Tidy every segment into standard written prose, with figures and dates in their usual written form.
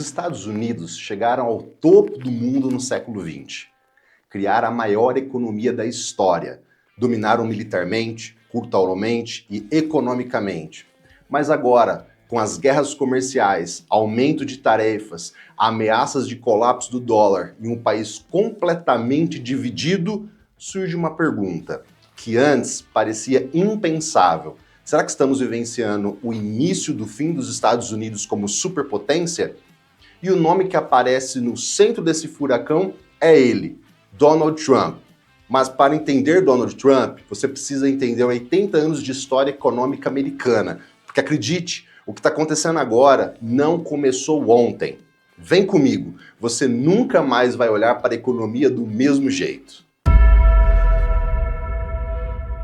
Os Estados Unidos chegaram ao topo do mundo no século XX. Criaram a maior economia da história. Dominaram militarmente, culturalmente e economicamente. Mas agora, com as guerras comerciais, aumento de tarefas, ameaças de colapso do dólar e um país completamente dividido, surge uma pergunta que antes parecia impensável. Será que estamos vivenciando o início do fim dos Estados Unidos como superpotência? E o nome que aparece no centro desse furacão é ele, Donald Trump. Mas para entender Donald Trump, você precisa entender 80 anos de história econômica americana. Porque acredite, o que está acontecendo agora não começou ontem. Vem comigo, você nunca mais vai olhar para a economia do mesmo jeito.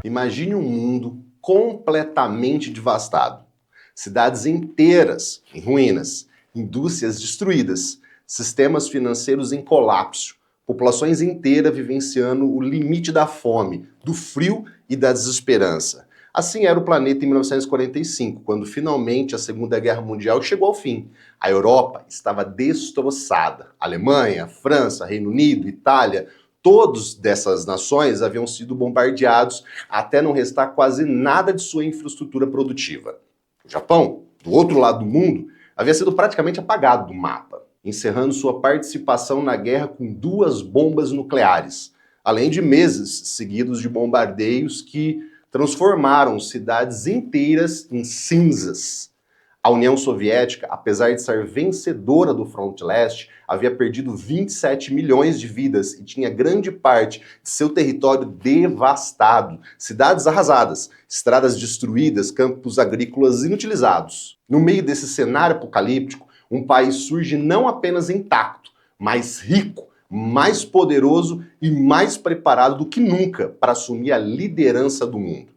Imagine um mundo completamente devastado. Cidades inteiras em ruínas, indústrias destruídas, sistemas financeiros em colapso, populações inteiras vivenciando o limite da fome, do frio e da desesperança. Assim era o planeta em 1945, quando finalmente a Segunda Guerra Mundial chegou ao fim. A Europa estava destroçada. Alemanha, França, Reino Unido, Itália, todas dessas nações haviam sido bombardeados até não restar quase nada de sua infraestrutura produtiva. O Japão, do outro lado do mundo, havia sido praticamente apagado do mapa, encerrando sua participação na guerra com 2 bombas nucleares, além de meses seguidos de bombardeios que transformaram cidades inteiras em cinzas. A União Soviética, apesar de ser vencedora do fronte leste, havia perdido 27 milhões de vidas e tinha grande parte de seu território devastado, cidades arrasadas, estradas destruídas, campos agrícolas inutilizados. No meio desse cenário apocalíptico, um país surge não apenas intacto, mas rico, mais poderoso e mais preparado do que nunca para assumir a liderança do mundo.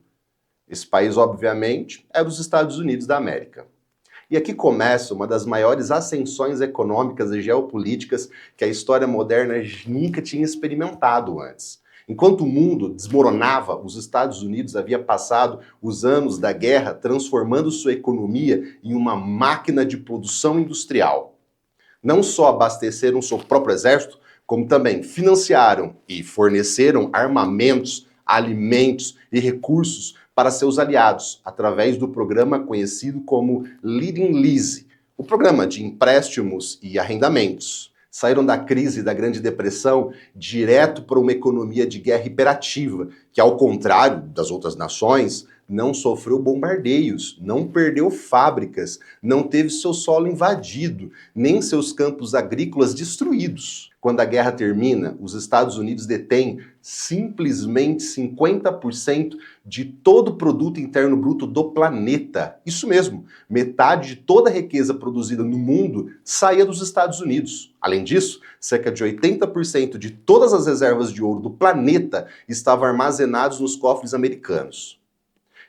Esse país, obviamente, era os Estados Unidos da América. E aqui começa uma das maiores ascensões econômicas e geopolíticas que a história moderna nunca tinha experimentado antes. Enquanto o mundo desmoronava, os Estados Unidos havia passado os anos da guerra transformando sua economia em uma máquina de produção industrial. Não só abasteceram seu próprio exército, como também financiaram e forneceram armamentos, alimentos e recursos para seus aliados, através do programa conhecido como Lending Lease, o programa de empréstimos e arrendamentos. Saíram da crise da Grande Depressão direto para uma economia de guerra hiperativa, que, ao contrário das outras nações, não sofreu bombardeios, não perdeu fábricas, não teve seu solo invadido, nem seus campos agrícolas destruídos. Quando a guerra termina, os Estados Unidos detêm simplesmente 50% de todo o produto interno bruto do planeta. Isso mesmo, metade de toda a riqueza produzida no mundo saía dos Estados Unidos. Além disso, cerca de 80% de todas as reservas de ouro do planeta estavam armazenados nos cofres americanos.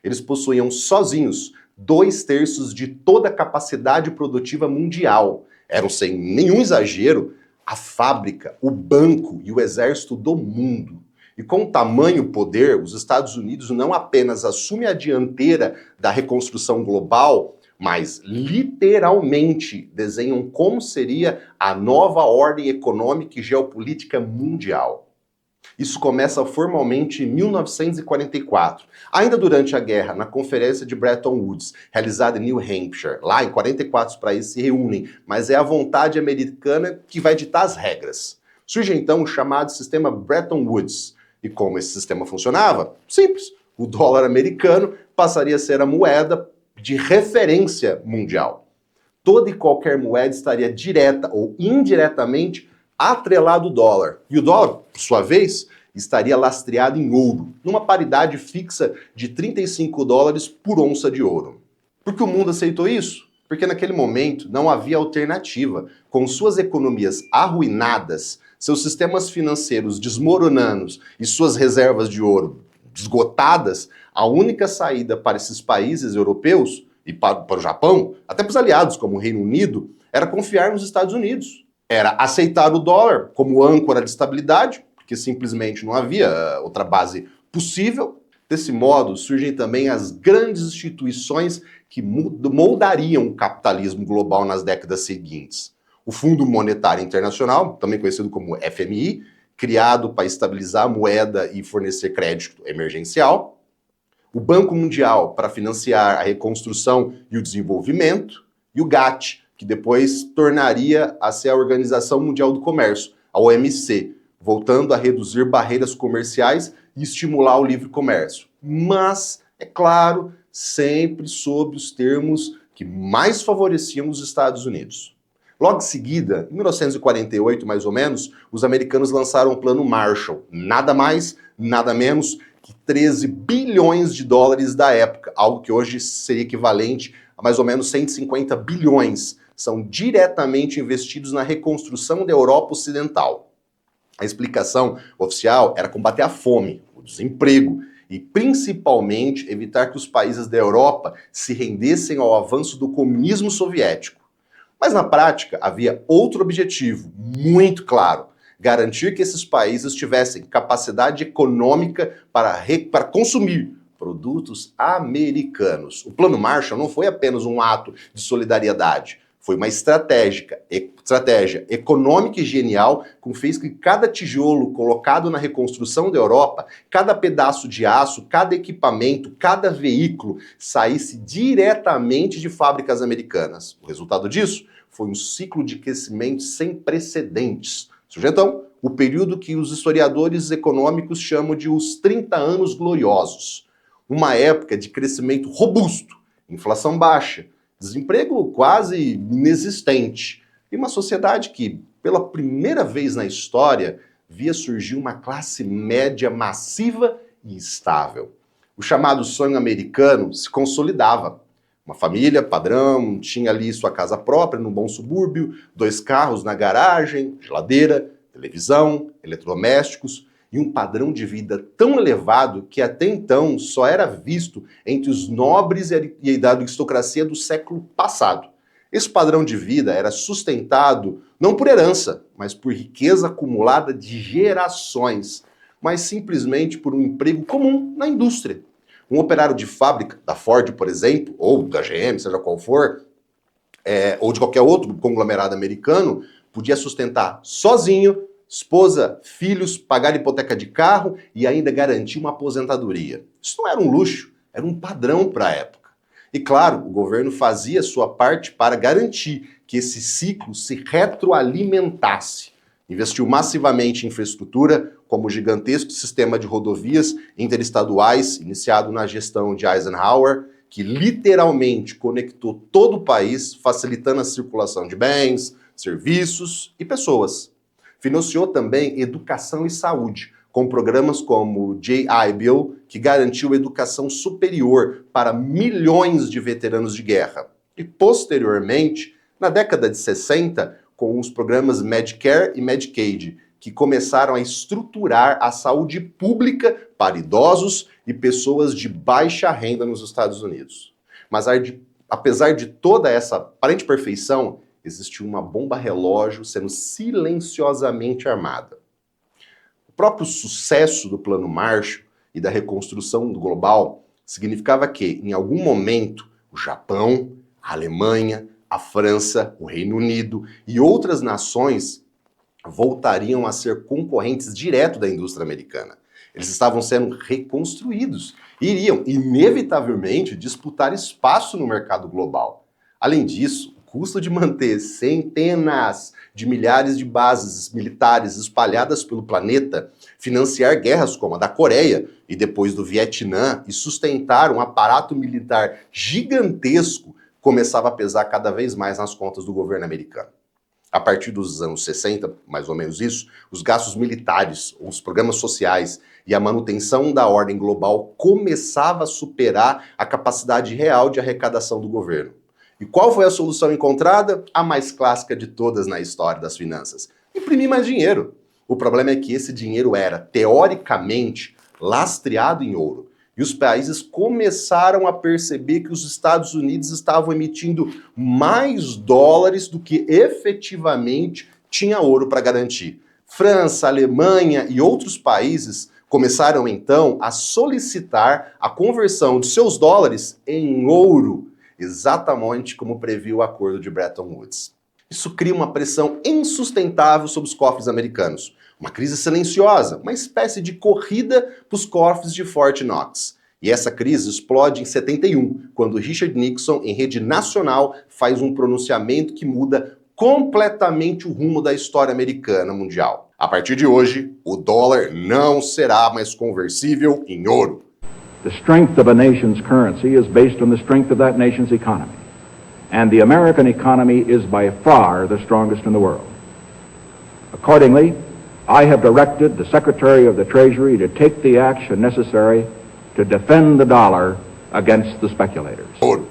Eles possuíam sozinhos 2/3 de toda a capacidade produtiva mundial. Eram, sem nenhum exagero, a fábrica, o banco e o exército do mundo. E com tamanho poder, os Estados Unidos não apenas assumem a dianteira da reconstrução global, mas literalmente desenham como seria a nova ordem econômica e geopolítica mundial. Isso começa formalmente em 1944, ainda durante a guerra, na Conferência de Bretton Woods, realizada em New Hampshire. Lá, em 44 países se reúnem, mas é a vontade americana que vai ditar as regras. Surge então o chamado sistema Bretton Woods. E como esse sistema funcionava? Simples. O dólar americano passaria a ser a moeda de referência mundial. Toda e qualquer moeda estaria direta ou indiretamente atrelado ao dólar. E o dólar, por sua vez, estaria lastreado em ouro, numa paridade fixa de 35 dólares por onça de ouro. Por que o mundo aceitou isso? Porque naquele momento não havia alternativa. Com suas economias arruinadas, seus sistemas financeiros desmoronando e suas reservas de ouro esgotadas, a única saída para esses países europeus e para o Japão, até para os aliados como o Reino Unido, era confiar nos Estados Unidos. Era aceitar o dólar como âncora de estabilidade, porque simplesmente não havia outra base possível. Desse modo, surgem também as grandes instituições que moldariam o capitalismo global nas décadas seguintes. O Fundo Monetário Internacional, também conhecido como FMI, criado para estabilizar a moeda e fornecer crédito emergencial. O Banco Mundial, para financiar a reconstrução e o desenvolvimento. E o GATT, que depois tornaria a ser a Organização Mundial do Comércio, a OMC, voltando a reduzir barreiras comerciais e estimular o livre comércio. Mas, é claro, sempre sob os termos que mais favoreciam os Estados Unidos. Logo em seguida, em 1948 mais ou menos, os americanos lançaram o Plano Marshall, nada mais, nada menos que 13 bilhões de dólares da época, algo que hoje seria equivalente a mais ou menos 150 bilhões, são diretamente investidos na reconstrução da Europa Ocidental. A explicação oficial era combater a fome, o desemprego e principalmente evitar que os países da Europa se rendessem ao avanço do comunismo soviético. Mas na prática havia outro objetivo muito claro: garantir que esses países tivessem capacidade econômica para consumir produtos americanos. O Plano Marshall não foi apenas um ato de solidariedade, foi uma estratégia econômica e genial que fez que cada tijolo colocado na reconstrução da Europa, cada pedaço de aço, cada equipamento, cada veículo saísse diretamente de fábricas americanas. O resultado disso foi um ciclo de crescimento sem precedentes. Então, o período que os historiadores econômicos chamam de os 30 anos gloriosos. Uma época de crescimento robusto, inflação baixa, desemprego quase inexistente, e uma sociedade que, pela primeira vez na história, via surgir uma classe média massiva e estável. O chamado sonho americano se consolidava. Uma família padrão, tinha ali sua casa própria, num bom subúrbio, 2 carros na garagem, geladeira, televisão, eletrodomésticos e um padrão de vida tão elevado que até então só era visto entre os nobres e da aristocracia do século passado. Esse padrão de vida era sustentado não por herança, mas por riqueza acumulada de gerações, mas simplesmente por um emprego comum na indústria. Um operário de fábrica, da Ford, por exemplo, ou da GM, seja qual for, ou de qualquer outro conglomerado americano, podia sustentar sozinho esposa, filhos, pagar hipoteca de carro e ainda garantir uma aposentadoria. Isso não era um luxo, era um padrão para a época. E claro, o governo fazia sua parte para garantir que esse ciclo se retroalimentasse. Investiu massivamente em infraestrutura, como o gigantesco sistema de rodovias interestaduais, iniciado na gestão de Eisenhower, que literalmente conectou todo o país, facilitando a circulação de bens, serviços e pessoas. Financiou também educação e saúde, com programas como o G.I. Bill, que garantiu educação superior para milhões de veteranos de guerra. E, posteriormente, na década de 60, com os programas Medicare e Medicaid, que começaram a estruturar a saúde pública para idosos e pessoas de baixa renda nos Estados Unidos. Mas, apesar de toda essa aparente perfeição, existiu uma bomba relógio sendo silenciosamente armada. O próprio sucesso do Plano Marshall e da reconstrução global significava que, em algum momento, o Japão, a Alemanha, a França, o Reino Unido e outras nações voltariam a ser concorrentes direto da indústria americana. Eles estavam sendo reconstruídos e iriam, inevitavelmente, disputar espaço no mercado global. Além disso, o custo de manter centenas de milhares de bases militares espalhadas pelo planeta, financiar guerras como a da Coreia e depois do Vietnã e sustentar um aparato militar gigantesco começava a pesar cada vez mais nas contas do governo americano. A partir dos anos 60, mais ou menos isso, os gastos militares, os programas sociais e a manutenção da ordem global começava a superar a capacidade real de arrecadação do governo. E qual foi a solução encontrada? A mais clássica de todas na história das finanças: imprimir mais dinheiro. O problema é que esse dinheiro era, teoricamente, lastreado em ouro. E os países começaram a perceber que os Estados Unidos estavam emitindo mais dólares do que efetivamente tinha ouro para garantir. França, Alemanha e outros países começaram então a solicitar a conversão de seus dólares em ouro, exatamente como previu o acordo de Bretton Woods. Isso cria uma pressão insustentável sobre os cofres americanos. Uma crise silenciosa, uma espécie de corrida para os cofres de Fort Knox. E essa crise explode em 71, quando Richard Nixon, em rede nacional, faz um pronunciamento que muda completamente o rumo da história americana mundial. A partir de hoje, o dólar não será mais conversível em ouro. The strength of a nation's currency is based on the strength of that nation's economy. And the American economy is by far the strongest in the world. Accordingly, I have directed the Secretary of the Treasury to take the action necessary to defend the dollar against the speculators. Ouro.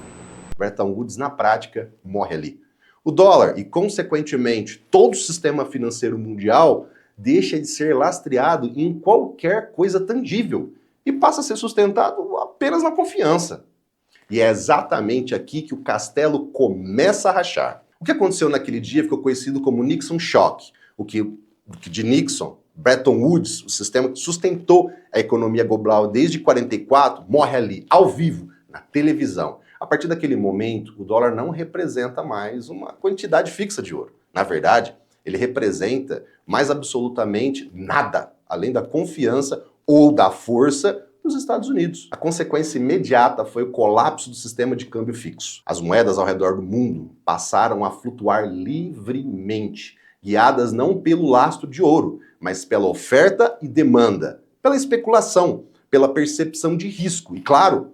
Bretton Woods, na prática, morre ali. O dólar e, consequentemente, todo o sistema financeiro mundial deixa de ser lastreado em qualquer coisa tangível e passa a ser sustentado apenas na confiança. E é exatamente aqui que o castelo começa a rachar. O que aconteceu naquele dia ficou conhecido como Nixon Shock, o que de Nixon, Bretton Woods, o sistema que sustentou a economia global desde 44, morre ali, ao vivo, na televisão. A partir daquele momento, o dólar não representa mais uma quantidade fixa de ouro. Na verdade, ele representa mais absolutamente nada, além da confiança ou da força dos Estados Unidos. A consequência imediata foi o colapso do sistema de câmbio fixo. As moedas ao redor do mundo passaram a flutuar livremente, guiadas não pelo lastro de ouro, mas pela oferta e demanda, pela especulação, pela percepção de risco e, claro,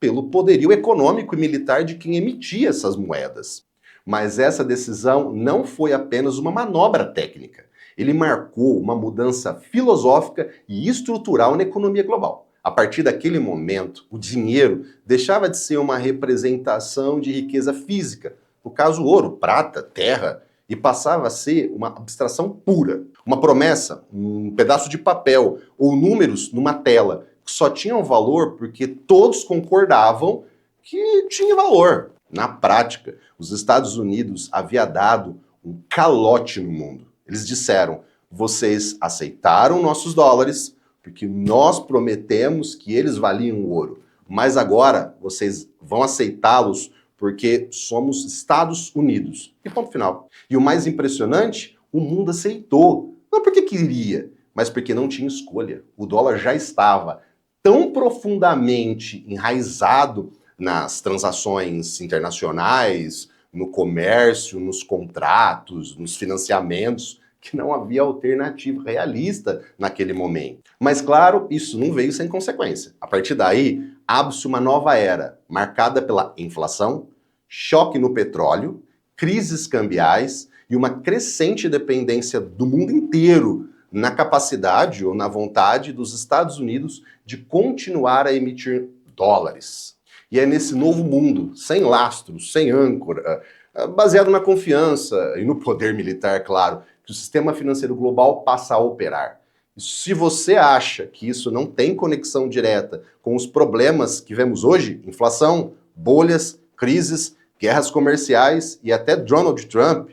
pelo poderio econômico e militar de quem emitia essas moedas. Mas essa decisão não foi apenas uma manobra técnica. Ele marcou uma mudança filosófica e estrutural na economia global. A partir daquele momento, o dinheiro deixava de ser uma representação de riqueza física, no caso ouro, prata, terra, e passava a ser uma abstração pura. Uma promessa, um pedaço de papel ou números numa tela que só tinham valor porque todos concordavam que tinha valor. Na prática, os Estados Unidos havia dado um calote no mundo. Eles disseram, vocês aceitaram nossos dólares porque nós prometemos que eles valiam ouro, mas agora vocês vão aceitá-los porque somos Estados Unidos. E ponto final. E o mais impressionante, o mundo aceitou. Não porque queria, mas porque não tinha escolha. O dólar já estava tão profundamente enraizado nas transações internacionais, no comércio, nos contratos, nos financiamentos, que não havia alternativa realista naquele momento. Mas claro, isso não veio sem consequência. A partir daí, abre-se uma nova era, marcada pela inflação, choque no petróleo, crises cambiais e uma crescente dependência do mundo inteiro na capacidade ou na vontade dos Estados Unidos de continuar a emitir dólares. E é nesse novo mundo, sem lastro, sem âncora, baseado na confiança e no poder militar, claro, que o sistema financeiro global passa a operar. E se você acha que isso não tem conexão direta com os problemas que vemos hoje, inflação, bolhas, crises, guerras comerciais e até Donald Trump,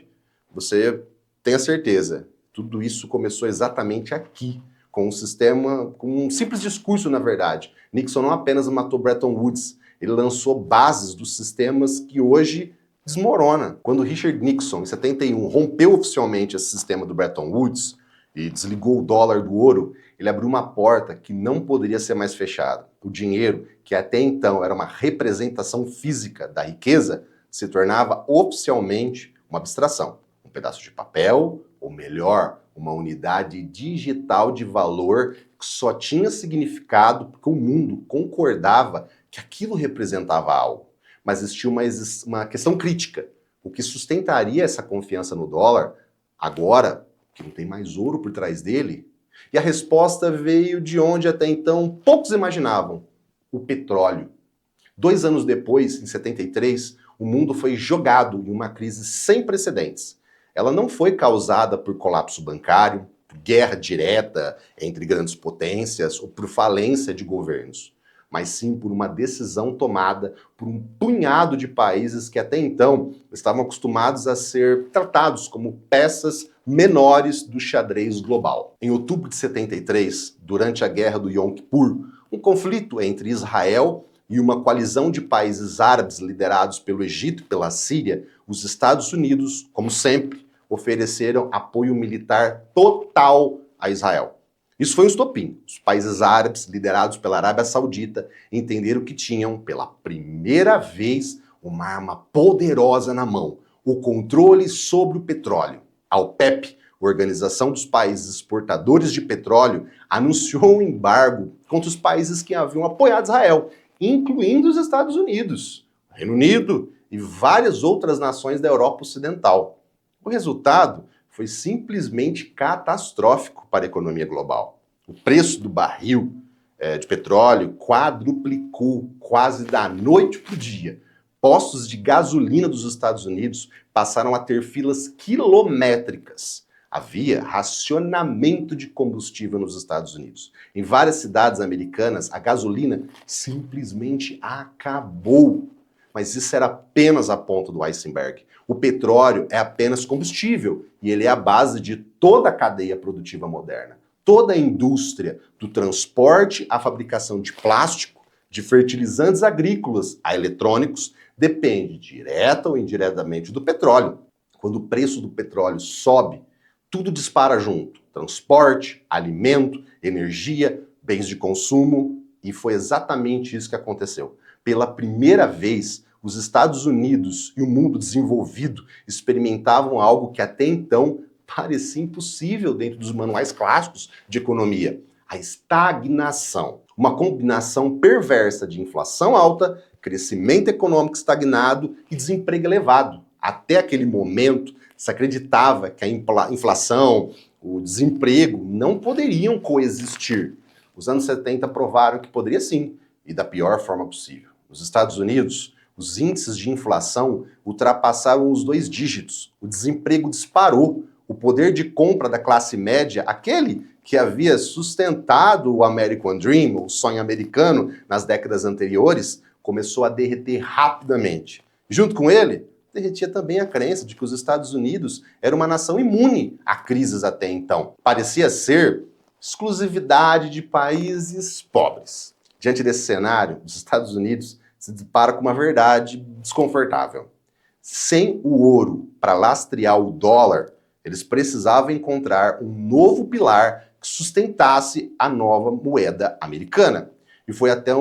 você tenha certeza, tudo isso começou exatamente aqui, com um sistema, com um simples discurso, na verdade. Nixon não apenas matou Bretton Woods, ele lançou bases dos sistemas que hoje desmorona. Quando Richard Nixon, em 71, rompeu oficialmente esse sistema do Bretton Woods e desligou o dólar do ouro, ele abriu uma porta que não poderia ser mais fechada. O dinheiro, que até então era uma representação física da riqueza, se tornava oficialmente uma abstração. Um pedaço de papel, ou melhor, uma unidade digital de valor que só tinha significado porque o mundo concordava que aquilo representava algo. Mas existia uma questão crítica. O que sustentaria essa confiança no dólar, agora que não tem mais ouro por trás dele? E a resposta veio de onde até então poucos imaginavam: o petróleo. 2 anos depois, em 73, o mundo foi jogado em uma crise sem precedentes. Ela não foi causada por colapso bancário, por guerra direta entre grandes potências ou por falência de governos, mas sim por uma decisão tomada por um punhado de países que até então estavam acostumados a ser tratados como peças menores do xadrez global. Em outubro de 73, durante a Guerra do Yom Kippur, um conflito entre Israel e uma coalizão de países árabes liderados pelo Egito e pela Síria, os Estados Unidos, como sempre, ofereceram apoio militar total a Israel. Isso foi um estopim. Os países árabes, liderados pela Arábia Saudita, entenderam que tinham, pela primeira vez, uma arma poderosa na mão: o controle sobre o petróleo. A OPEP, Organização dos Países Exportadores de Petróleo, anunciou um embargo contra os países que haviam apoiado Israel, incluindo os Estados Unidos, o Reino Unido e várias outras nações da Europa Ocidental. O resultado foi simplesmente catastrófico para a economia global. O preço do barril de petróleo quadruplicou quase da noite para o dia. Postos de gasolina dos Estados Unidos passaram a ter filas quilométricas. Havia racionamento de combustível nos Estados Unidos. Em várias cidades americanas, a gasolina simplesmente acabou. Mas isso era apenas a ponta do iceberg. O petróleo é apenas combustível e ele é a base de toda a cadeia produtiva moderna. Toda a indústria, do transporte à fabricação de plástico, de fertilizantes agrícolas a eletrônicos, depende direta ou indiretamente do petróleo. Quando o preço do petróleo sobe, tudo dispara junto: transporte, alimento, energia, bens de consumo, e foi exatamente isso que aconteceu. Pela primeira vez, os Estados Unidos e o mundo desenvolvido experimentavam algo que até então parecia impossível dentro dos manuais clássicos de economia: a estagnação. Uma combinação perversa de inflação alta, crescimento econômico estagnado e desemprego elevado. Até aquele momento, se acreditava que a inflação, o desemprego não poderiam coexistir. Os anos 70 provaram que poderia sim, e da pior forma possível. Nos Estados Unidos, os índices de inflação ultrapassaram os 2 dígitos. O desemprego disparou. O poder de compra da classe média, aquele que havia sustentado o American Dream, o sonho americano, nas décadas anteriores, começou a derreter rapidamente. Junto com ele, derretia também a crença de que os Estados Unidos era uma nação imune a crises até então. Parecia ser exclusividade de países pobres. Diante desse cenário, os Estados Unidos se depara com uma verdade desconfortável. Sem o ouro para lastrear o dólar, eles precisavam encontrar um novo pilar que sustentasse a nova moeda americana. E foi até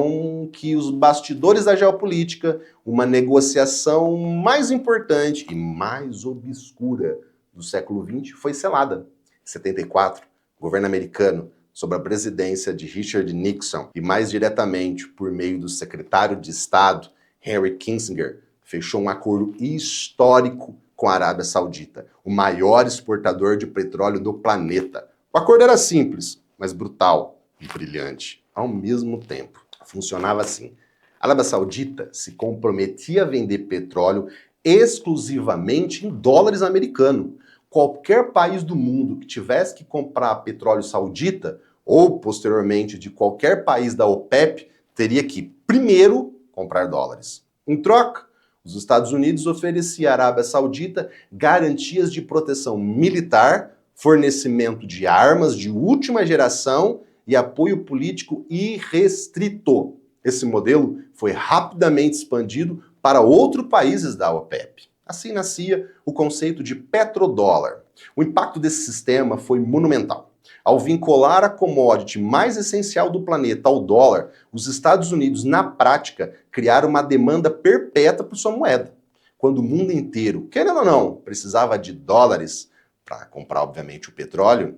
que os bastidores da geopolítica, uma negociação mais importante e mais obscura do século XX, foi selada. Em 74, o governo americano, sob a presidência de Richard Nixon e mais diretamente por meio do secretário de Estado, Henry Kissinger, fechou um acordo histórico com a Arábia Saudita, o maior exportador de petróleo do planeta. O acordo era simples, mas brutal e brilhante ao mesmo tempo. Funcionava assim: a Arábia Saudita se comprometia a vender petróleo exclusivamente em dólares americanos. Qualquer país do mundo que tivesse que comprar petróleo saudita, ou posteriormente de qualquer país da OPEP, teria que primeiro comprar dólares. Em troca, os Estados Unidos ofereciam à Arábia Saudita garantias de proteção militar, fornecimento de armas de última geração e apoio político irrestrito. Esse modelo foi rapidamente expandido para outros países da OPEP. Assim nascia o conceito de petrodólar. O impacto desse sistema foi monumental. Ao vincular a commodity mais essencial do planeta ao dólar, os Estados Unidos, na prática, criaram uma demanda perpétua por sua moeda. Quando o mundo inteiro, querendo ou não, precisava de dólares para comprar, obviamente, o petróleo,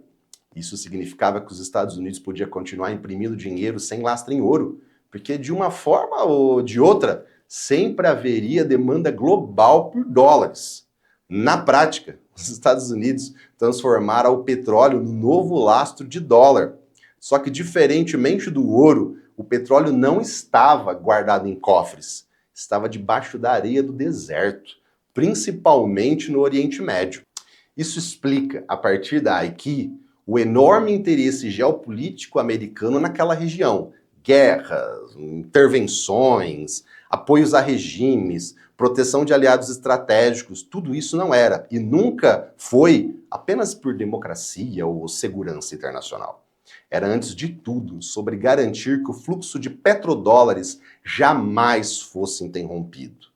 isso significava que os Estados Unidos podiam continuar imprimindo dinheiro sem lastro em ouro, porque de uma forma ou de outra, sempre haveria demanda global por dólares. Na prática, os Estados Unidos transformaram o petróleo no novo lastro de dólar. Só que, diferentemente do ouro, o petróleo não estava guardado em cofres, estava debaixo da areia do deserto, principalmente no Oriente Médio. Isso explica, a partir daí, o enorme interesse geopolítico americano naquela região. Guerras, intervenções, apoios a regimes, proteção de aliados estratégicos, tudo isso não era e nunca foi apenas por democracia ou segurança internacional. Era, antes de tudo, sobre garantir que o fluxo de petrodólares jamais fosse interrompido.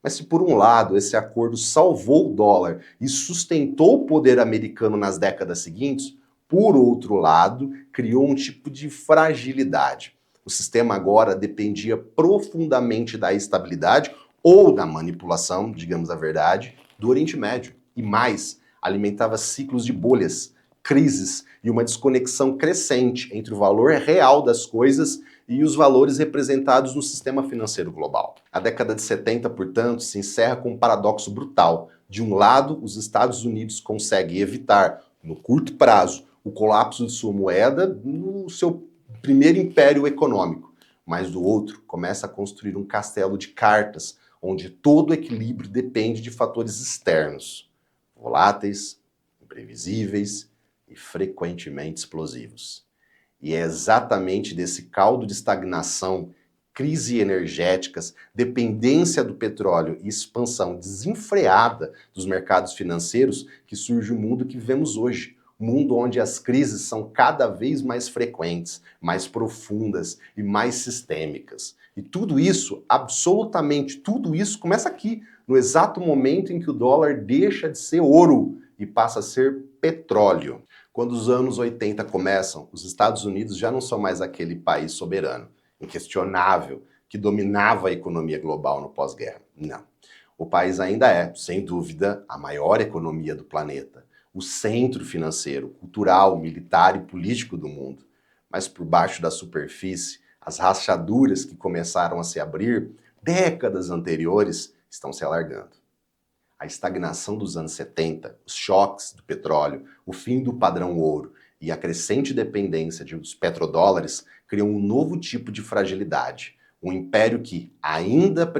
Mas se por um lado esse acordo salvou o dólar e sustentou o poder americano nas décadas seguintes, por outro lado, criou um tipo de fragilidade. O sistema agora dependia profundamente da estabilidade ou da manipulação, digamos a verdade, do Oriente Médio. E mais, alimentava ciclos de bolhas, crises e uma desconexão crescente entre o valor real das coisas e os valores representados no sistema financeiro global. A década de 70, portanto, se encerra com um paradoxo brutal. De um lado, os Estados Unidos conseguem evitar, no curto prazo, o colapso de sua moeda no seu primeiro império econômico, mas do outro, começa a construir um castelo de cartas, onde todo equilíbrio depende de fatores externos, voláteis, imprevisíveis e frequentemente explosivos. E é exatamente desse caldo de estagnação, crise energéticas, dependência do petróleo e expansão desenfreada dos mercados financeiros que surge o mundo que vivemos hoje. Um mundo onde as crises são cada vez mais frequentes, mais profundas e mais sistêmicas. E tudo isso, absolutamente tudo isso, começa aqui, no exato momento em que o dólar deixa de ser ouro e passa a ser petróleo. Quando os anos 80 começam, os Estados Unidos já não são mais aquele país soberano, inquestionável, que dominava a economia global no pós-guerra. Não. O país ainda é, sem dúvida, a maior economia do planeta, o centro financeiro, cultural, militar e político do mundo. Mas por baixo da superfície, as rachaduras que começaram a se abrir décadas anteriores estão se alargando. A estagnação dos anos 70, os choques do petróleo, o fim do padrão ouro e a crescente dependência dos petrodólares criam um novo tipo de fragilidade. Um império que ainda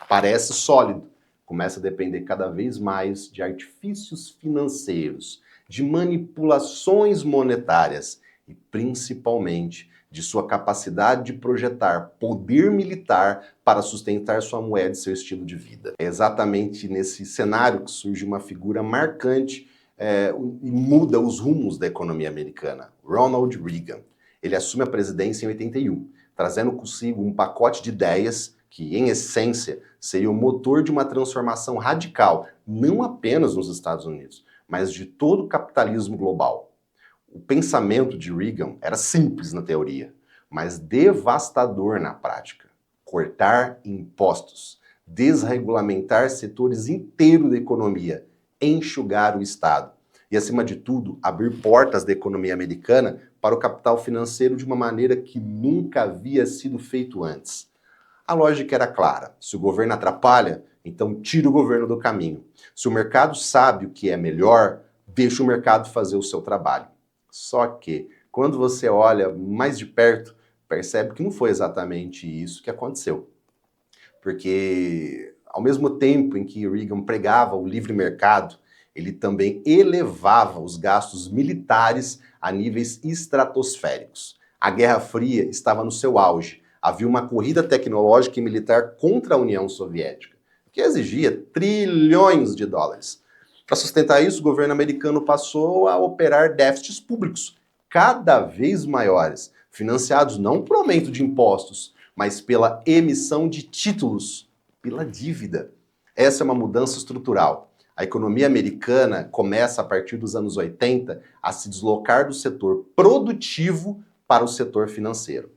parece sólido, começa a depender cada vez mais de artifícios financeiros, de manipulações monetárias e principalmente de sua capacidade de projetar poder militar para sustentar sua moeda e seu estilo de vida. É exatamente nesse cenário que surge uma figura marcante e muda os rumos da economia americana, Ronald Reagan. Ele assume a presidência em 81, trazendo consigo um pacote de ideias que, em essência, seria o motor de uma transformação radical, não apenas nos Estados Unidos, mas de todo o capitalismo global. O pensamento de Reagan era simples na teoria, mas devastador na prática. Cortar impostos, desregulamentar setores inteiros da economia, enxugar o Estado e, acima de tudo, abrir portas da economia americana para o capital financeiro de uma maneira que nunca havia sido feito antes. A lógica era clara: se o governo atrapalha, então tira o governo do caminho. Se o mercado sabe o que é melhor, deixa o mercado fazer o seu trabalho. Só que, quando você olha mais de perto, percebe que não foi exatamente isso que aconteceu. Porque, ao mesmo tempo em que Reagan pregava o livre mercado, ele também elevava os gastos militares a níveis estratosféricos. A Guerra Fria estava no seu auge. Havia uma corrida tecnológica e militar contra a União Soviética, que exigia trilhões de dólares. Para sustentar isso, o governo americano passou a operar déficits públicos cada vez maiores, financiados não por aumento de impostos, mas pela emissão de títulos, pela dívida. Essa é uma mudança estrutural. A economia americana começa, a partir dos anos 80, a se deslocar do setor produtivo para o setor financeiro.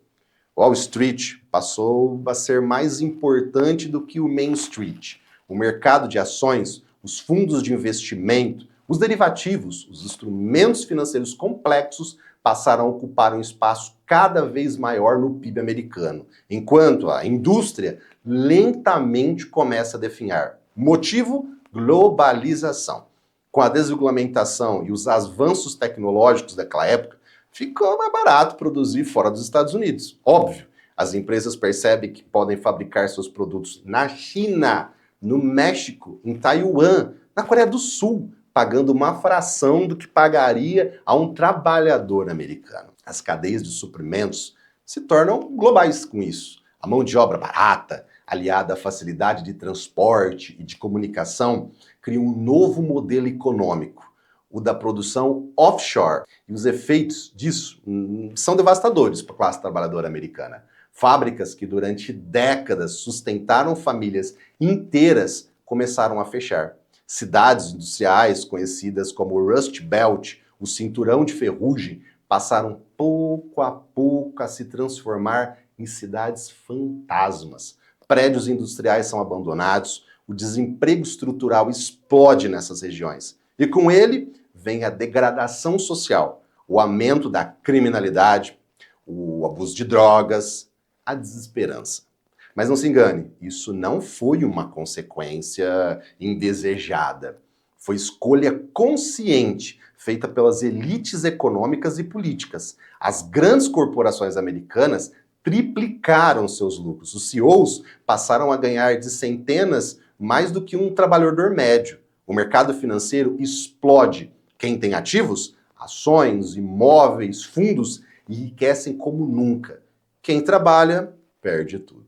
Wall Street passou a ser mais importante do que o Main Street. O mercado de ações, os fundos de investimento, os derivativos, os instrumentos financeiros complexos passaram a ocupar um espaço cada vez maior no PIB americano, enquanto a indústria lentamente começa a definhar. Motivo? Globalização. Com a desregulamentação e os avanços tecnológicos daquela época, ficou mais barato produzir fora dos Estados Unidos. Óbvio, as empresas percebem que podem fabricar seus produtos na China, no México, em Taiwan, na Coreia do Sul, pagando uma fração do que pagaria a um trabalhador americano. As cadeias de suprimentos se tornam globais com isso. A mão de obra barata, aliada à facilidade de transporte e de comunicação, cria um novo modelo econômico. o da produção offshore. E os efeitos disso são devastadores para a classe trabalhadora americana. Fábricas que durante décadas sustentaram famílias inteiras começaram a fechar. Cidades industriais conhecidas como o Rust Belt, o cinturão de ferrugem, passaram pouco a pouco a se transformar em cidades fantasmas. Prédios industriais são abandonados, o desemprego estrutural explode nessas regiões. E com ele vem a degradação social, o aumento da criminalidade, o abuso de drogas, a desesperança. Mas não se engane, isso não foi uma consequência indesejada. Foi escolha consciente, feita pelas elites econômicas e políticas. As grandes corporações americanas triplicaram seus lucros. Os CEOs passaram a ganhar de centenas mais do que um trabalhador médio. O mercado financeiro explode. Quem tem ativos, ações, imóveis, fundos, enriquecem como nunca. Quem trabalha, perde tudo.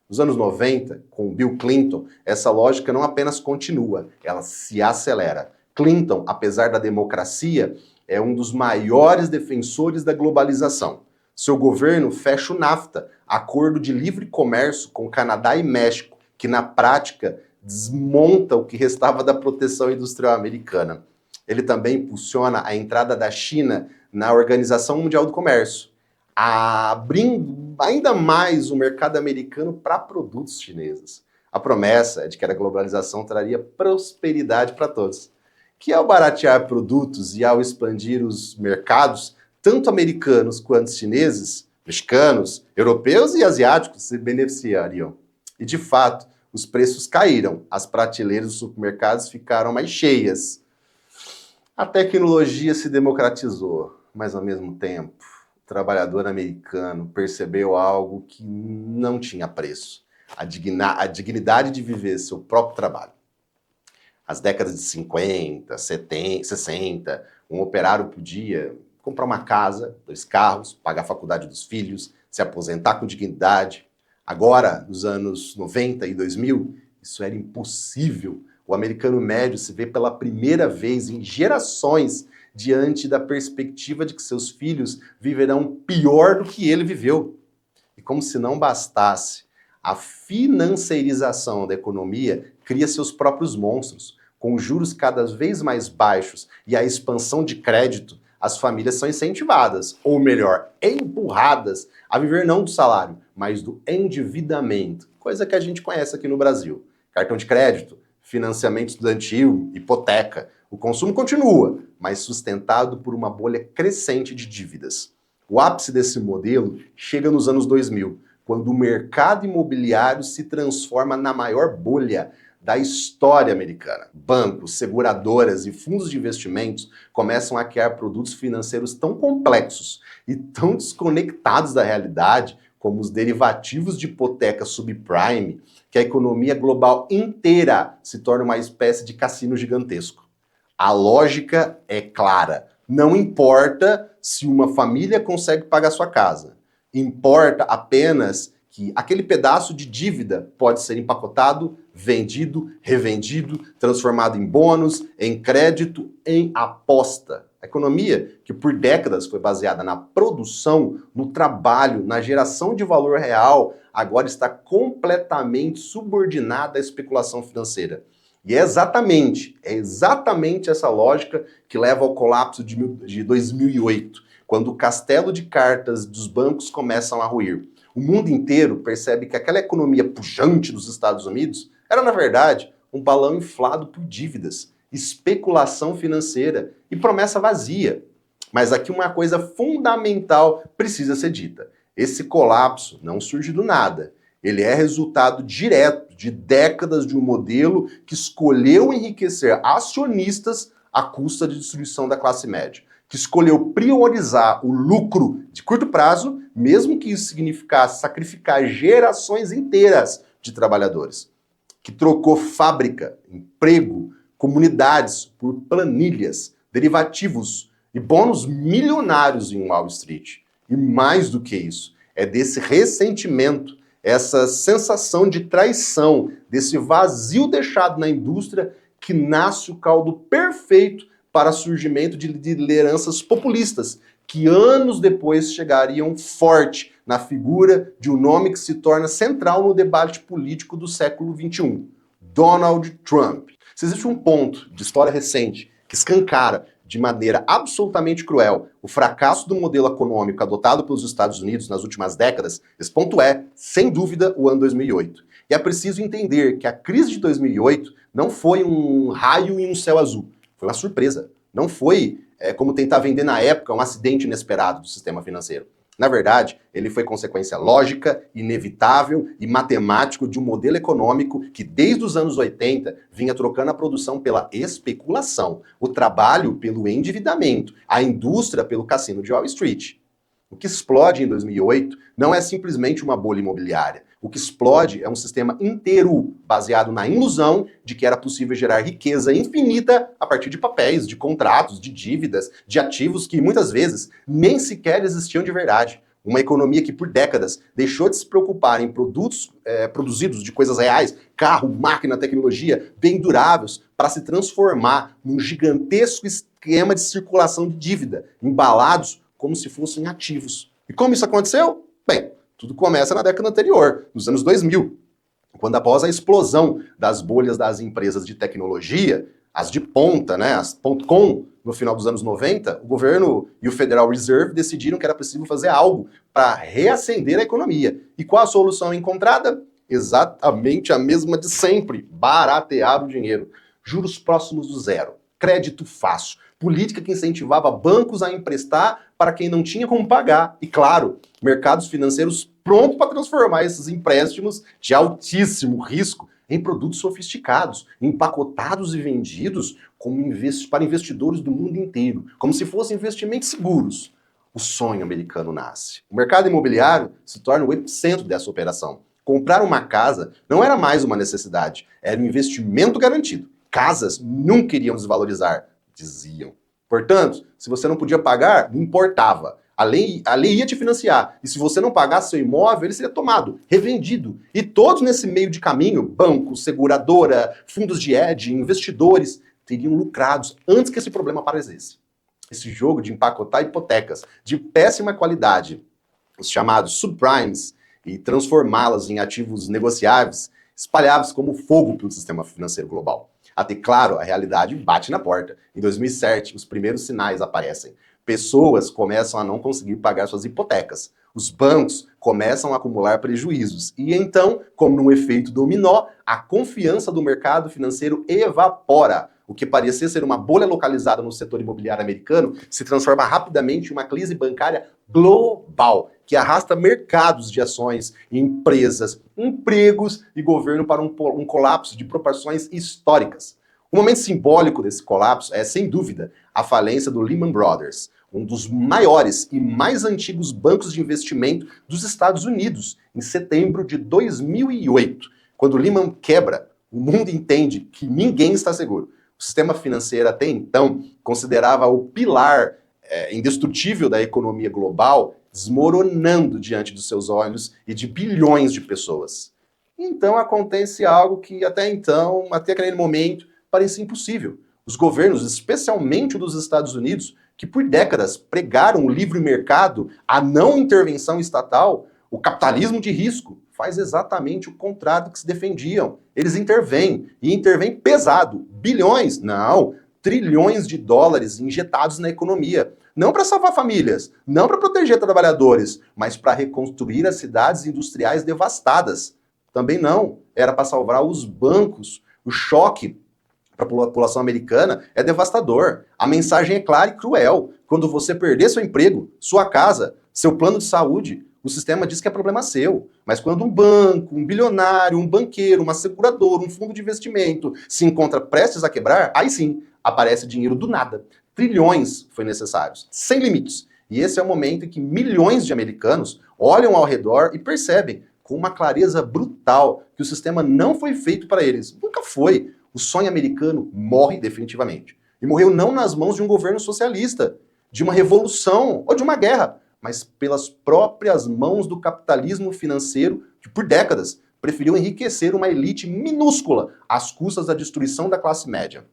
Nos anos 90, com Bill Clinton, essa lógica não apenas continua, ela se acelera. Clinton, apesar da democracia, é um dos maiores defensores da globalização. Seu governo fecha o NAFTA, acordo de livre comércio com Canadá e México, que na prática desmonta o que restava da proteção industrial americana. Ele também impulsiona a entrada da China na Organização Mundial do Comércio, abrindo ainda mais o mercado americano para produtos chineses. A promessa é de que a globalização traria prosperidade para todos, que ao baratear produtos e ao expandir os mercados, tanto americanos quanto chineses, mexicanos, europeus e asiáticos se beneficiariam. E de fato, os preços caíram, as prateleiras dos supermercados ficaram mais cheias. A tecnologia se democratizou, mas ao mesmo tempo, o trabalhador americano percebeu algo que não tinha preço: a dignidade de viver seu próprio trabalho. As décadas de 50, 70, 60, um operário podia comprar uma casa, 2 carros, pagar a faculdade dos filhos, se aposentar com dignidade. Agora, nos anos 90 e 2000, isso era impossível. O americano médio se vê pela primeira vez em gerações diante da perspectiva de que seus filhos viverão pior do que ele viveu. E como se não bastasse, a financeirização da economia cria seus próprios monstros. Com juros cada vez mais baixos e a expansão de crédito, as famílias são incentivadas, ou melhor, empurradas a viver não do salário, mas do endividamento, coisa que a gente conhece aqui no Brasil. Cartão de crédito, financiamento estudantil, hipoteca. O consumo continua, mas sustentado por uma bolha crescente de dívidas. O ápice desse modelo chega nos anos 2000, quando o mercado imobiliário se transforma na maior bolha da história americana. Bancos, seguradoras e fundos de investimentos começam a criar produtos financeiros tão complexos e tão desconectados da realidade, como os derivativos de hipoteca subprime, que a economia global inteira se torna uma espécie de cassino gigantesco. A lógica é clara. Não importa se uma família consegue pagar sua casa. Importa apenas que aquele pedaço de dívida pode ser empacotado, vendido, revendido, transformado em bônus, em crédito, em aposta. A economia, que por décadas foi baseada na produção, no trabalho, na geração de valor real, agora está completamente subordinada à especulação financeira. E é exatamente essa lógica que leva ao colapso de 2008, quando o castelo de cartas dos bancos começam a ruir. O mundo inteiro percebe que aquela economia pujante dos Estados Unidos era, na verdade, um balão inflado por dívidas, especulação financeira e promessa vazia. Mas aqui uma coisa fundamental precisa ser dita. Esse colapso não surge do nada. Ele é resultado direto de décadas de um modelo que escolheu enriquecer acionistas à custa de destruição da classe média, que escolheu priorizar o lucro de curto prazo, mesmo que isso significasse sacrificar gerações inteiras de trabalhadores, que trocou fábrica, emprego, comunidades por planilhas, derivativos e bônus milionários em Wall Street. E mais do que isso, é desse ressentimento, essa sensação de traição, desse vazio deixado na indústria, que nasce o caldo perfeito para surgimento de lideranças populistas, que anos depois chegariam forte na figura de um nome que se torna central no debate político do século XXI, Donald Trump. Se existe um ponto de história recente que escancara de maneira absolutamente cruel o fracasso do modelo econômico adotado pelos Estados Unidos nas últimas décadas, esse ponto é, sem dúvida, o ano 2008. E é preciso entender que a crise de 2008 não foi um raio em um céu azul, foi uma surpresa. Não foi, como tentar vender na época, um acidente inesperado do sistema financeiro. Na verdade, ele foi consequência lógica, inevitável e matemático de um modelo econômico que, desde os anos 80, vinha trocando a produção pela especulação, o trabalho pelo endividamento, a indústria pelo cassino de Wall Street. O que explode em 2008 não é simplesmente uma bolha imobiliária. O que explode é um sistema inteiro baseado na ilusão de que era possível gerar riqueza infinita a partir de papéis, de contratos, de dívidas, de ativos que muitas vezes nem sequer existiam de verdade. Uma economia que por décadas deixou de se preocupar em produtos produzidos de coisas reais, carro, máquina, tecnologia, bem duráveis, para se transformar num gigantesco esquema de circulação de dívida, embalados como se fossem ativos. E como isso aconteceu? Bem, tudo começa na década anterior, nos anos 2000, quando após a explosão das bolhas das empresas de tecnologia, as de ponta, né, as .com, no final dos anos 90, o governo e o Federal Reserve decidiram que era preciso fazer algo para reacender a economia. E qual a solução encontrada? Exatamente a mesma de sempre, baratear o dinheiro. Juros próximos do zero, crédito fácil, política que incentivava bancos a emprestar para quem não tinha como pagar. E claro, mercados financeiros prontos para transformar esses empréstimos de altíssimo risco em produtos sofisticados, empacotados e vendidos para investidores do mundo inteiro, como se fossem investimentos seguros. O sonho americano nasce. O mercado imobiliário se torna o epicentro dessa operação. Comprar uma casa não era mais uma necessidade, era um investimento garantido. Casas nunca iriam desvalorizar, diziam. Portanto, se você não podia pagar, não importava. A lei ia te financiar. E se você não pagasse seu imóvel, ele seria tomado, revendido. E todos nesse meio de caminho, banco, seguradora, fundos de hedge, investidores, teriam lucrados antes que esse problema aparecesse. Esse jogo de empacotar hipotecas de péssima qualidade, os chamados subprimes, e transformá-las em ativos negociáveis, espalhavam-se como fogo pelo sistema financeiro global. Até claro, a realidade bate na porta. Em 2007, os primeiros sinais aparecem. Pessoas começam a não conseguir pagar suas hipotecas. Os bancos começam a acumular prejuízos. E então, como num efeito dominó, a confiança do mercado financeiro evapora. O que parecia ser uma bolha localizada no setor imobiliário americano se transforma rapidamente em uma crise bancária global, que arrasta mercados de ações, empresas, empregos e governo para um colapso de proporções históricas. O momento simbólico desse colapso é, sem dúvida, a falência do Lehman Brothers, um dos maiores e mais antigos bancos de investimento dos Estados Unidos, em setembro de 2008. Quando Lehman quebra, o mundo entende que ninguém está seguro. O sistema financeiro até então considerava o pilar indestrutível da economia global desmoronando diante dos seus olhos e de bilhões de pessoas. Então acontece algo que até então, até aquele momento, parecia impossível. Os governos, especialmente o dos Estados Unidos, que por décadas pregaram o livre mercado, a não intervenção estatal, o capitalismo de risco, faz exatamente o contrário do que se defendiam. Eles intervêm, e intervêm pesado. Bilhões, não, trilhões de dólares injetados na economia. Não para salvar famílias, não para proteger trabalhadores, mas para reconstruir as cidades industriais devastadas. Também não, era para salvar os bancos. O choque para a população americana é devastador. A mensagem é clara e cruel. Quando você perder seu emprego, sua casa, seu plano de saúde, o sistema diz que é problema seu. Mas quando um banco, um bilionário, um banqueiro, uma seguradora, um fundo de investimento se encontra prestes a quebrar, aí sim, aparece dinheiro do nada. Trilhões foi necessários, sem limites. E esse é o momento em que milhões de americanos olham ao redor e percebem, com uma clareza brutal, que o sistema não foi feito para eles. Nunca foi. O sonho americano morre definitivamente. E morreu não nas mãos de um governo socialista, de uma revolução ou de uma guerra, mas pelas próprias mãos do capitalismo financeiro que, por décadas, preferiu enriquecer uma elite minúscula às custas da destruição da classe média.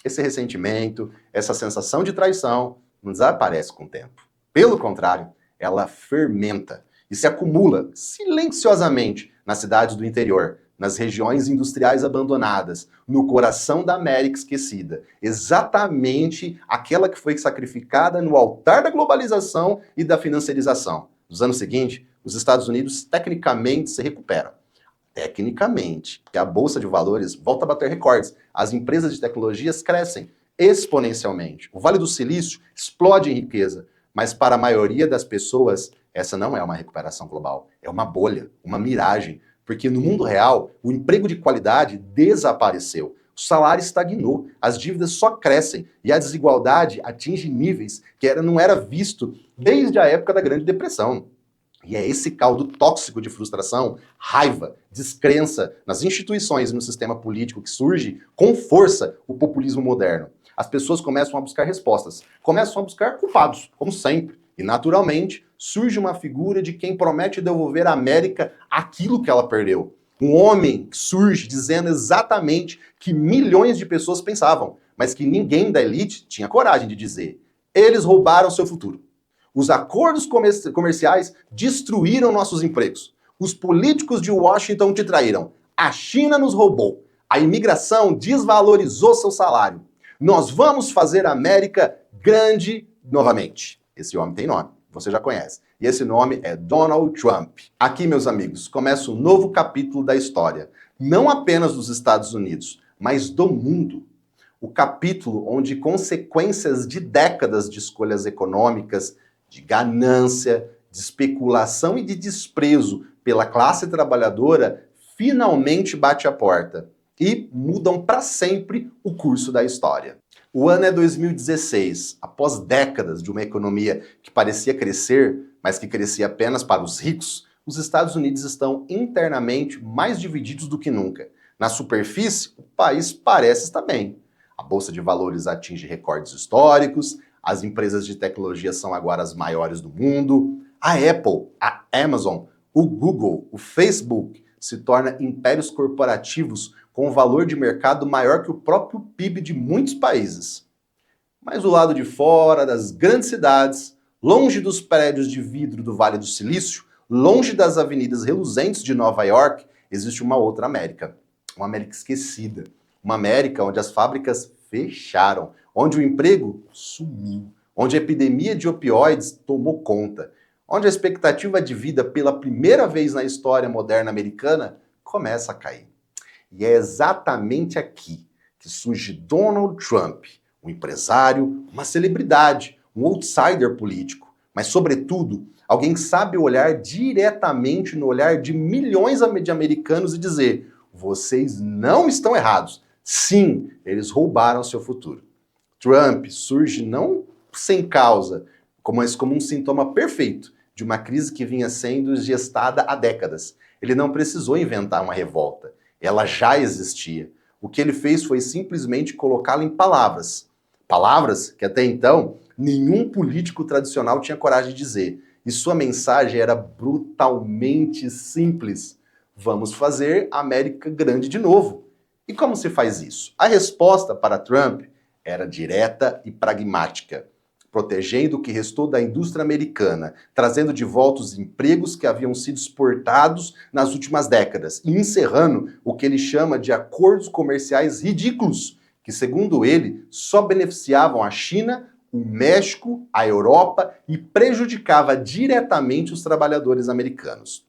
esse ressentimento, essa sensação de traição não desaparece com o tempo. Pelo contrário, ela fermenta e se acumula silenciosamente nas cidades do interior, nas regiões industriais abandonadas, no coração da América esquecida. Exatamente aquela que foi sacrificada no altar da globalização e da financiarização. Nos anos seguintes, os Estados Unidos tecnicamente se recuperam. Tecnicamente, porque a Bolsa de Valores volta a bater recordes. As empresas de tecnologias crescem exponencialmente. O Vale do Silício explode em riqueza. Mas para a maioria das pessoas, essa não é uma recuperação global. É uma bolha, uma miragem. Porque no mundo real, o emprego de qualidade desapareceu. O salário estagnou, as dívidas só crescem e a desigualdade atinge níveis que não era visto desde a época da Grande Depressão. E é esse caldo tóxico de frustração, raiva, descrença nas instituições e no sistema político que surge com força o populismo moderno. As pessoas começam a buscar respostas, começam a buscar culpados, como sempre. E, naturalmente, surge uma figura de quem promete devolver à América aquilo que ela perdeu. Um homem que surge dizendo exatamente que milhões de pessoas pensavam, mas que ninguém da elite tinha coragem de dizer. Eles roubaram seu futuro. Os acordos comerciais destruíram nossos empregos. Os políticos de Washington te traíram. A China nos roubou. A imigração desvalorizou seu salário. Nós vamos fazer a América grande novamente. Esse homem tem nome, você já conhece. E esse nome é Donald Trump. Aqui, meus amigos, começa um novo capítulo da história. Não apenas dos Estados Unidos, mas do mundo. O capítulo onde consequências de décadas de escolhas econômicas, de ganância, de especulação e de desprezo pela classe trabalhadora, finalmente bate a porta e mudam para sempre o curso da história. O ano é 2016, após décadas de uma economia que parecia crescer, mas que crescia apenas para os ricos, os Estados Unidos estão internamente mais divididos do que nunca. Na superfície, o país parece estar bem. A Bolsa de Valores atinge recordes históricos, as empresas de tecnologia são agora as maiores do mundo, a Apple, a Amazon, o Google, o Facebook se tornam impérios corporativos com um valor de mercado maior que o próprio PIB de muitos países. Mas do lado de fora, das grandes cidades, longe dos prédios de vidro do Vale do Silício, longe das avenidas reluzentes de Nova York, existe uma outra América. Uma América esquecida. Uma América onde as fábricas fecharam, onde o emprego sumiu, onde a epidemia de opioides tomou conta, onde a expectativa de vida pela primeira vez na história moderna americana começa a cair. E é exatamente aqui que surge Donald Trump, um empresário, uma celebridade, um outsider político, mas, sobretudo, alguém que sabe olhar diretamente no olhar de milhões de americanos e dizer: vocês não estão errados. Sim, eles roubaram seu futuro. Trump surge não sem causa, mas como um sintoma perfeito de uma crise que vinha sendo gestada há décadas. Ele não precisou inventar uma revolta. Ela já existia. O que ele fez foi simplesmente colocá-la em palavras. Palavras que até então nenhum político tradicional tinha coragem de dizer. E sua mensagem era brutalmente simples. Vamos fazer a América grande de novo. E como se faz isso? A resposta para Trump era direta e pragmática, protegendo o que restou da indústria americana, trazendo de volta os empregos que haviam sido exportados nas últimas décadas e encerrando o que ele chama de acordos comerciais ridículos, que, segundo ele, só beneficiavam a China, o México, a Europa e prejudicava diretamente os trabalhadores americanos.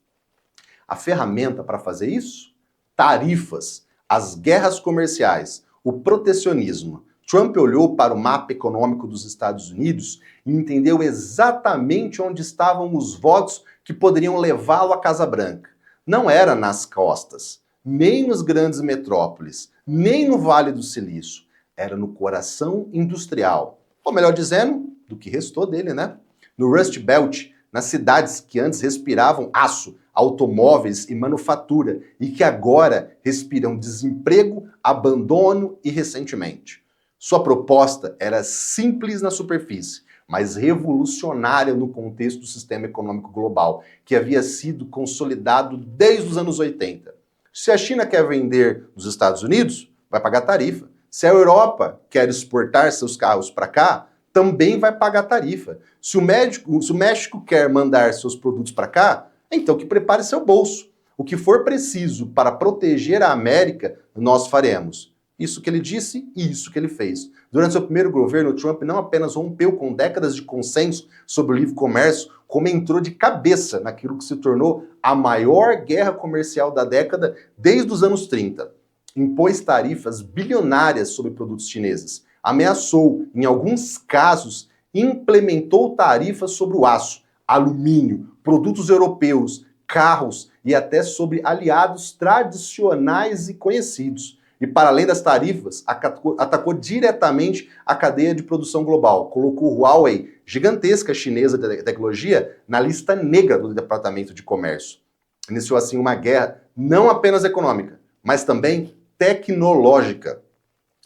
A ferramenta para fazer isso? Tarifas, as guerras comerciais, o protecionismo. Trump olhou para o mapa econômico dos Estados Unidos e entendeu exatamente onde estavam os votos que poderiam levá-lo à Casa Branca. Não era nas costas, nem nas grandes metrópoles, nem no Vale do Silício. Era no coração industrial. Ou melhor dizendo, do que restou dele, né? No Rust Belt, nas cidades que antes respiravam aço, automóveis e manufatura e que agora respiram desemprego, abandono e ressentimento. Sua proposta era simples na superfície, mas revolucionária no contexto do sistema econômico global, que havia sido consolidado desde os anos 80. Se a China quer vender nos Estados Unidos, vai pagar tarifa. Se a Europa quer exportar seus carros para cá, também vai pagar tarifa. Se o México quer mandar seus produtos para cá, então que prepare seu bolso. O que for preciso para proteger a América, nós faremos. Isso que ele disse e isso que ele fez. Durante seu primeiro governo, Trump não apenas rompeu com décadas de consenso sobre o livre comércio, como entrou de cabeça naquilo que se tornou a maior guerra comercial da década desde os anos 30. Impôs tarifas bilionárias sobre produtos chineses. Ameaçou, em alguns casos, implementou tarifas sobre o aço, alumínio, produtos europeus, carros e até sobre aliados tradicionais e conhecidos. E para além das tarifas, atacou diretamente a cadeia de produção global. Colocou o Huawei, gigantesca chinesa de tecnologia, na lista negra do Departamento de Comércio. Iniciou assim uma guerra não apenas econômica, mas também tecnológica,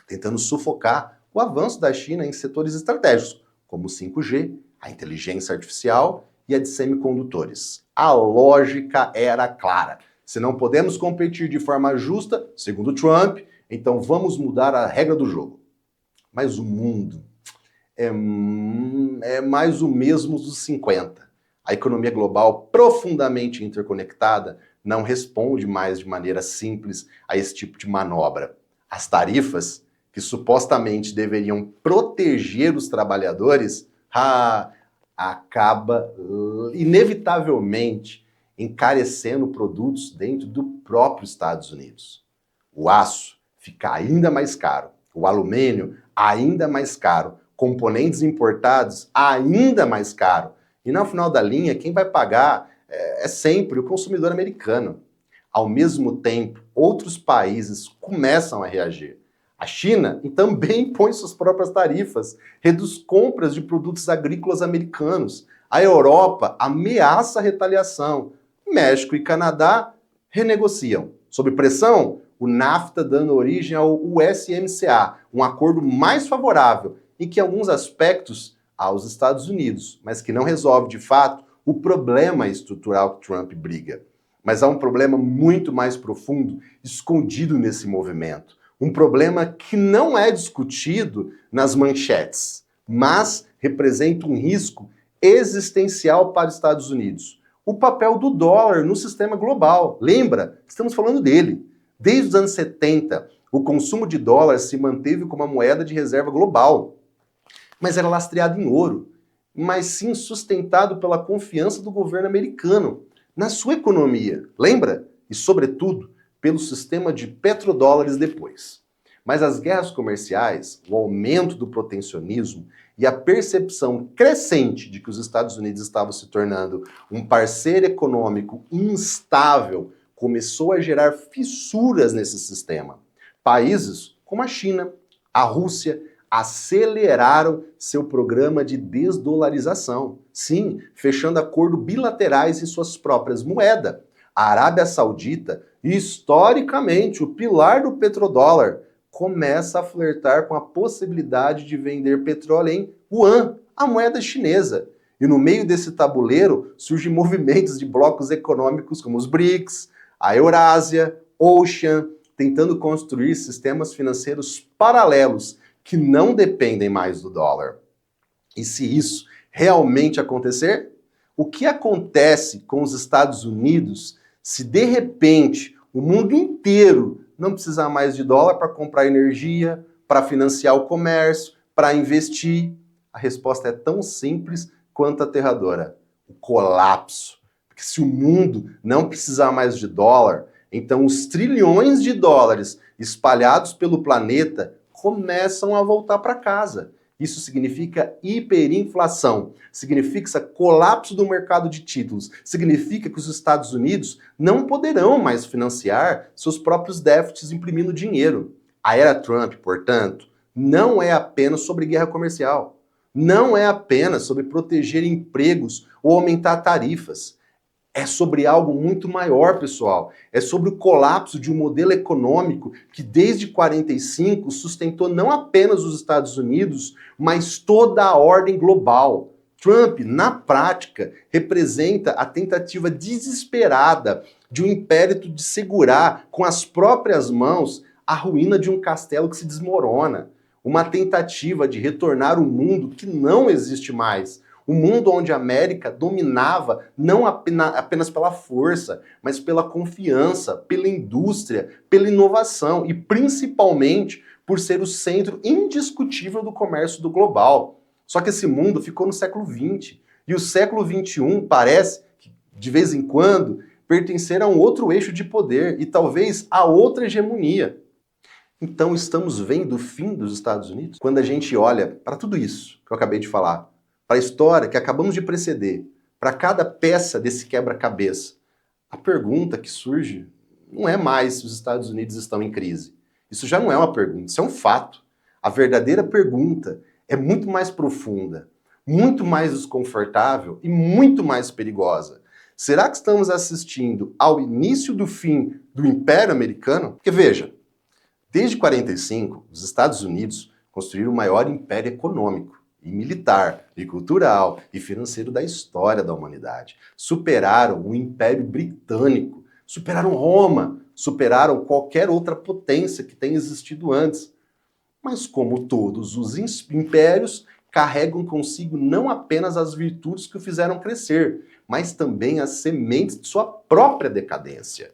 tentando sufocar o avanço da China em setores estratégicos, como o 5G, a inteligência artificial e a de semicondutores. A lógica era clara. Se não podemos competir de forma justa, segundo Trump, então vamos mudar a regra do jogo. Mas o mundo é mais o mesmo dos 50. A economia global, profundamente interconectada, não responde mais de maneira simples a esse tipo de manobra. As tarifas, que supostamente deveriam proteger os trabalhadores, acaba inevitavelmente encarecendo produtos dentro do próprio Estados Unidos. O aço fica ainda mais caro, o alumínio ainda mais caro, componentes importados ainda mais caro. E no final da linha, quem vai pagar é sempre o consumidor americano. Ao mesmo tempo, outros países começam a reagir. A China também põe suas próprias tarifas, reduz compras de produtos agrícolas americanos. A Europa ameaça a retaliação. México e Canadá renegociam. Sob pressão, o NAFTA dando origem ao USMCA, um acordo mais favorável, em que em alguns aspectos aos Estados Unidos, mas que não resolve de fato o problema estrutural que Trump briga. Mas há um problema muito mais profundo escondido nesse movimento. Um problema que não é discutido nas manchetes, mas representa um risco existencial para os Estados Unidos. O papel do dólar no sistema global. Lembra? Estamos falando dele. Desde os anos 70, o consumo de dólar se manteve como uma moeda de reserva global. Mas era lastreado em ouro, mas sim sustentado pela confiança do governo americano na sua economia. Lembra? E, sobretudo, pelo sistema de petrodólares depois. Mas as guerras comerciais, o aumento do protecionismo e a percepção crescente de que os Estados Unidos estavam se tornando um parceiro econômico instável começou a gerar fissuras nesse sistema. Países como a China, a Rússia, aceleraram seu programa de desdolarização. Sim, fechando acordos bilaterais em suas próprias moedas. A Arábia Saudita, historicamente o pilar do petrodólar, começa a flertar com a possibilidade de vender petróleo em yuan, a moeda chinesa. E no meio desse tabuleiro surgem movimentos de blocos econômicos como os BRICS, a Eurásia, Ocean, tentando construir sistemas financeiros paralelos que não dependem mais do dólar. E se isso realmente acontecer, o que acontece com os Estados Unidos se de repente o mundo inteiro não precisar mais de dólar para comprar energia, para financiar o comércio, para investir? A resposta é tão simples quanto aterradora: o colapso. Porque se o mundo não precisar mais de dólar, então os trilhões de dólares espalhados pelo planeta começam a voltar para casa. Isso significa hiperinflação, significa colapso do mercado de títulos, significa que os Estados Unidos não poderão mais financiar seus próprios déficits imprimindo dinheiro. A era Trump, portanto, não é apenas sobre guerra comercial, não é apenas sobre proteger empregos ou aumentar tarifas. É sobre algo muito maior, pessoal. É sobre o colapso de um modelo econômico que desde 45 sustentou não apenas os Estados Unidos, mas toda a ordem global. Trump, na prática, representa a tentativa desesperada de um império de segurar com as próprias mãos a ruína de um castelo que se desmorona, uma tentativa de retornar um mundo que não existe mais, um mundo onde a América dominava não apenas pela força, mas pela confiança, pela indústria, pela inovação e principalmente por ser o centro indiscutível do comércio do global. Só que esse mundo ficou no século XX e o século XXI parece, de vez em quando, pertencer a um outro eixo de poder e talvez a outra hegemonia. Então estamos vendo o fim dos Estados Unidos? Quando a gente olha para tudo isso que eu acabei de falar, para a história que acabamos de preceder, para cada peça desse quebra-cabeça, a pergunta que surge não é mais se os Estados Unidos estão em crise. Isso já não é uma pergunta, isso é um fato. A verdadeira pergunta é muito mais profunda, muito mais desconfortável e muito mais perigosa. Será que estamos assistindo ao início do fim do Império Americano? Porque veja, desde 45, os Estados Unidos construíram o maior império econômico, e militar, e cultural, e financeiro da história da humanidade. Superaram o Império Britânico, superaram Roma, superaram qualquer outra potência que tenha existido antes. Mas como todos os impérios, carregam consigo não apenas as virtudes que o fizeram crescer, mas também as sementes de sua própria decadência.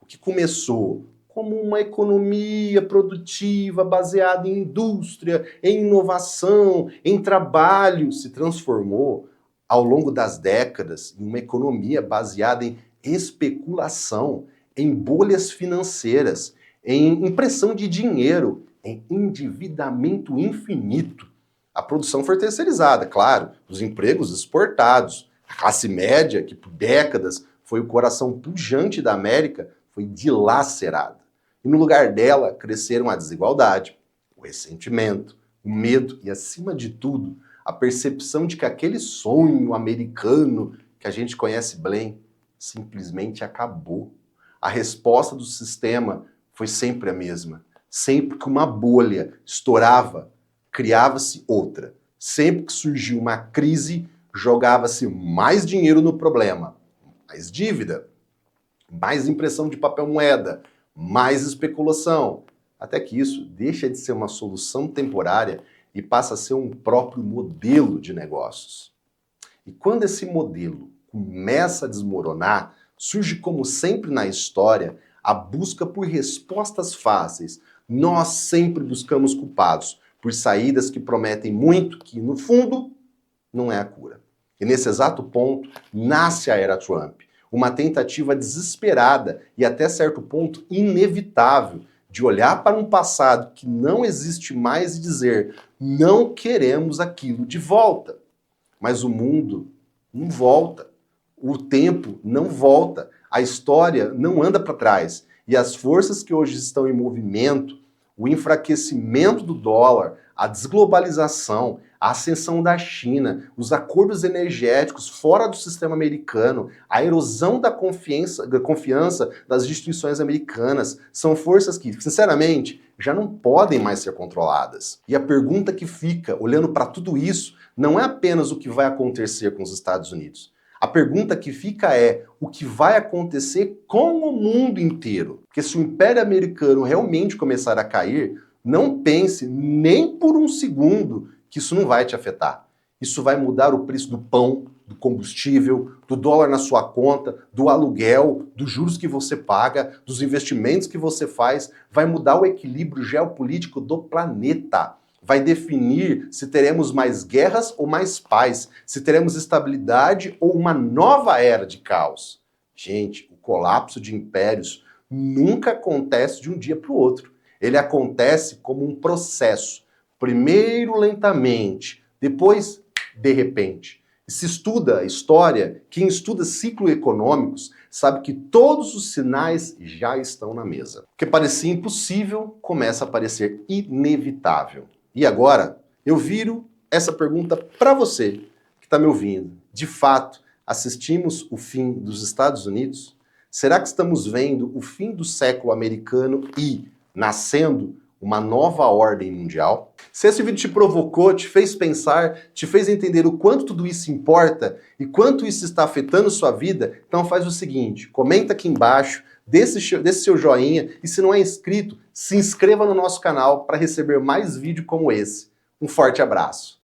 O que começou como uma economia produtiva baseada em indústria, em inovação, em trabalho, se transformou ao longo das décadas em uma economia baseada em especulação, em bolhas financeiras, em impressão de dinheiro, em endividamento infinito. A produção foi terceirizada, claro, os empregos exportados, a classe média, que por décadas foi o coração pujante da América, foi dilacerada. E no lugar dela cresceram a desigualdade, o ressentimento, o medo e, acima de tudo, a percepção de que aquele sonho americano que a gente conhece bem simplesmente acabou. A resposta do sistema foi sempre a mesma. Sempre que uma bolha estourava, criava-se outra. Sempre que surgiu uma crise, jogava-se mais dinheiro no problema, mais dívida, mais impressão de papel moeda, mais especulação, até que isso deixa de ser uma solução temporária e passa a ser um próprio modelo de negócios. E quando esse modelo começa a desmoronar, surge, como sempre na história, a busca por respostas fáceis. Nós sempre buscamos culpados por saídas que prometem muito, que no fundo não é a cura. E nesse exato ponto nasce a era Trump. Uma tentativa desesperada e até certo ponto inevitável de olhar para um passado que não existe mais e dizer: não queremos aquilo de volta. Mas o mundo não volta, o tempo não volta, a história não anda para trás e as forças que hoje estão em movimento, o enfraquecimento do dólar, a desglobalização, a ascensão da China, os acordos energéticos fora do sistema americano, a erosão da confiança das instituições americanas, são forças que, sinceramente, já não podem mais ser controladas. E a pergunta que fica, olhando para tudo isso, não é apenas o que vai acontecer com os Estados Unidos. A pergunta que fica é o que vai acontecer com o mundo inteiro. Porque se o Império Americano realmente começar a cair, não pense nem por um segundo que isso não vai te afetar. Isso vai mudar o preço do pão, do combustível, do dólar na sua conta, do aluguel, dos juros que você paga, dos investimentos que você faz. Vai mudar o equilíbrio geopolítico do planeta. Vai definir se teremos mais guerras ou mais paz, se teremos estabilidade ou uma nova era de caos. Gente, o colapso de impérios nunca acontece de um dia para o outro. Ele acontece como um processo. Primeiro lentamente, depois de repente. E se estuda história, quem estuda ciclos econômicos sabe que todos os sinais já estão na mesa. O que parecia impossível começa a parecer inevitável. E agora, eu viro essa pergunta para você que está me ouvindo. De fato, assistimos o fim dos Estados Unidos? Será que estamos vendo o fim do século americano e nascendo uma nova ordem mundial? Se esse vídeo te provocou, te fez pensar, te fez entender o quanto tudo isso importa e quanto isso está afetando sua vida, então faz o seguinte, comenta aqui embaixo, desse seu joinha e se não é inscrito, se inscreva no nosso canal para receber mais vídeos como esse. Um forte abraço!